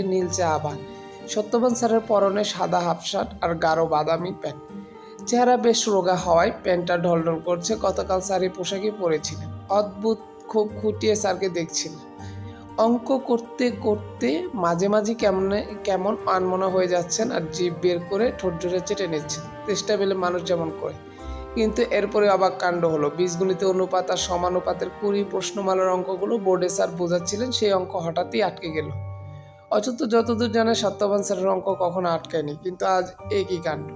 নীলচে আভা। সত্যবান স্যারের পরনে সাদা হাফ শার্ট আর গাঢ় বাদামি প্যান্ট। চেহারা বেশ রোগা হওয়ায় প্যান্টটা ঢলঢল করছে। গতকাল স্যার এই পোশাকই পরেছিলেন। অদ্ভুত খুব খুঁটিয়ে স্যারকে দেখছিল। অঙ্ক করতে করতে মাঝে মাঝে কেমন আনমনা হয়ে যাচ্ছেন আর জিভ বের করে ঠোঁট জোরে চেটে নিচ্ছেন, চেষ্টা পেলে মানুষ যেমন করে। কিন্তু এরপরে অবাক কাণ্ড হলো। বীজগণিতে অনুপাত আর সমানুপাতের 20 প্রশ্নমালার অঙ্কগুলো বোর্ডে স্যার বোঝাচ্ছিলেন, সেই অঙ্ক হঠাৎই আটকে গেল। অথচ যতদূর জানে সত্যবান স্যারের অঙ্ক কখনো আটকায়নি, কিন্তু আজ একই কাণ্ড।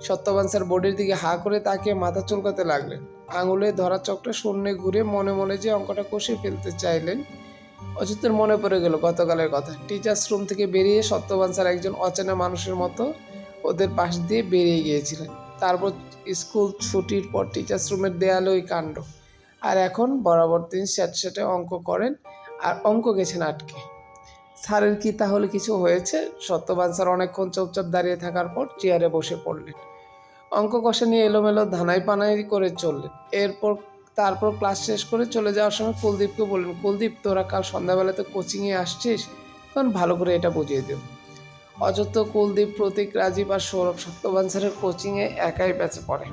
সত্যবান স্যার বোর্ডের দিকে হা করে তাকিয়ে মাথা চুলকাতে লাগলেন। আঙুলে ধরা চকটা শূন্যে ঘুরে মনে মনে যে অঙ্কটা কষে ফেলতে চাইলেন। অজিতের মনে পড়ে গেল গতকালের কথা। টিচার্স রুম থেকে বেরিয়ে সত্যবান স্যার একজন অচেনা মানুষের মতো ওদের পাশ দিয়ে বেরিয়ে গিয়েছিলেন। তারপর স্কুল ছুটির পর টিচার্স রুমের দেয়ালে ওই কাণ্ড। আর এখন বরাবর তিনি স্যাঁতস্যাঁতে অঙ্ক করেন, আর অঙ্ক গেছেন আটকে। স্যারের কি তাহলে কিছু হয়েছে? সত্যবান স্যার অনেকক্ষণ চুপচাপ দাঁড়িয়ে থাকার পর চেয়ারে বসে পড়লেন। অঙ্ক কষা নিয়ে এলোমেলো ধানাই পানাই করে চললেন। তারপর ক্লাস শেষ করে চলে যাওয়ার সময় কুলদীপকে বললেন, কুলদীপ, তোরা কাল সন্ধ্যাবেলাতে কোচিংয়ে আসছিস, তখন ভালো করে এটা বুঝিয়ে দেব। অযত্ন, কুলদীপ, প্রতীক, রাজীব আর সৌরভ সত্যবান স্যারের কোচিংয়ে একাই ব্যাচে পড়ে।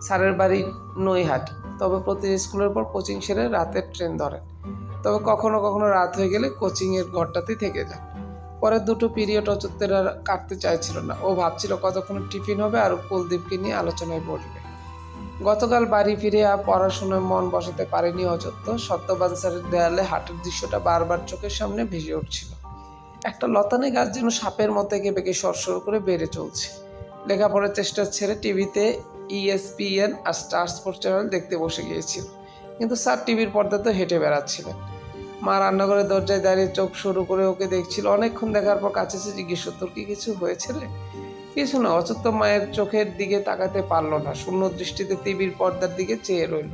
স্যারের বাড়ি নৈহাট, তবে প্রতি স্কুলের পর কোচিং সেরে রাতের ট্রেন ধরেন। তবে কখনো কখনো রাত হয়ে গেলে কোচিংয়ের ঘরটাতেই থেকে যান। পরের দুটো পিরিয়ড অযত্নের আর কাটতে চাইছিল না। ও ভাবছিল কতক্ষণে টিফিন হবে আর কুলদীপকে নিয়ে আলোচনায় বসবে। গতকাল বাড়ি ফিরে আর পড়াশোনায় মন বসাতে পারেনি অযত্ন। সত্যবান স্যারের দেয়ালে হাটের দৃশ্যটা বারবার চোখের সামনে ভেসে উঠছিল। একটা লতানে গাছ যেন সাপের মতো এঁকে বেঁকে সরসর করে বেড়ে চলছে। লেখাপড়ার চেষ্টা ছেড়ে টিভিতে ESPN আর স্টার স্পোর্টস চ্যানেল দেখতে বসে গিয়েছিল। কিন্তু স্যার টিভির পর্দাতে হেঁটে বেড়াচ্ছিলেন। মা রান্নাঘরের দরজায় দাঁড়িয়ে চোখ শুরু করে ওকে দেখছিল। অনেকক্ষণ দেখার পর কাছে এসে জিজ্ঞেস, তোর কি কিছু হয়েছে রে? কিছু না। অচত্য মায়ের চোখের দিকে তাকাতে পারল না। শূন্য দৃষ্টিতে টিভির পর্দার দিকে চেয়ে রইল।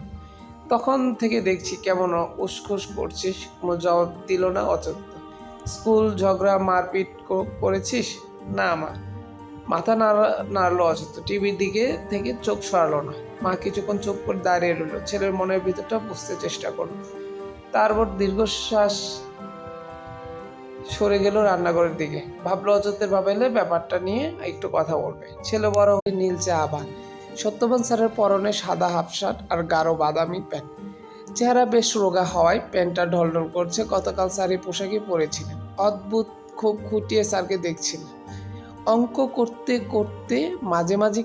তখন থেকে দেখছি কেমন উসখুস করছিস। কোনো জবাব দিল না অচত্য। স্কুল ঝগড়া মারপিট করেছিস? না মা। মাথা নাড়লো অচত্য। টিভির দিকে থেকে চোখ সরালো না। মা কিছুক্ষণ চুপ করে দাঁড়িয়ে রইল। ছেলের মনের ভিতরটা বুঝতে চেষ্টা করলো। তারপর দীর্ঘশ্বাস সরে গেল রান্নাঘরের দিকে। ভাবলো অযত্নের বাবা এলে ব্যাপারটা নিয়ে একটু কথা বলবে। ছেলে বড় হয়ে নীলচে আভা। সত্যবান স্যারের পরনে সাদা হাফ শার্ট আর গাঢ় বাদামি প্যান্ট। চেহারা বেশ রোগা হওয়ায় প্যান্টটা ঢলঢল করছে। গতকাল স্যার এই পোশাকই পরেছিলেন। অদ্ভুত খুব খুঁটিয়ে স্যারকে দেখছিল। অঙ্ক করতে করতে মাঝে মাঝে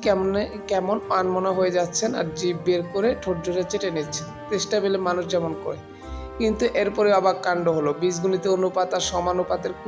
কেমন আনমনা হয়ে যাচ্ছেন আর জিভ বের করে ঠোঁট জোরে চেটে নিচ্ছেন, চেষ্টা পেলে মানুষ যেমন করে। কিন্তু এরপরে অবাক কাণ্ড হলো। বীজগণিতে অনুপাত আর সমানুপাতের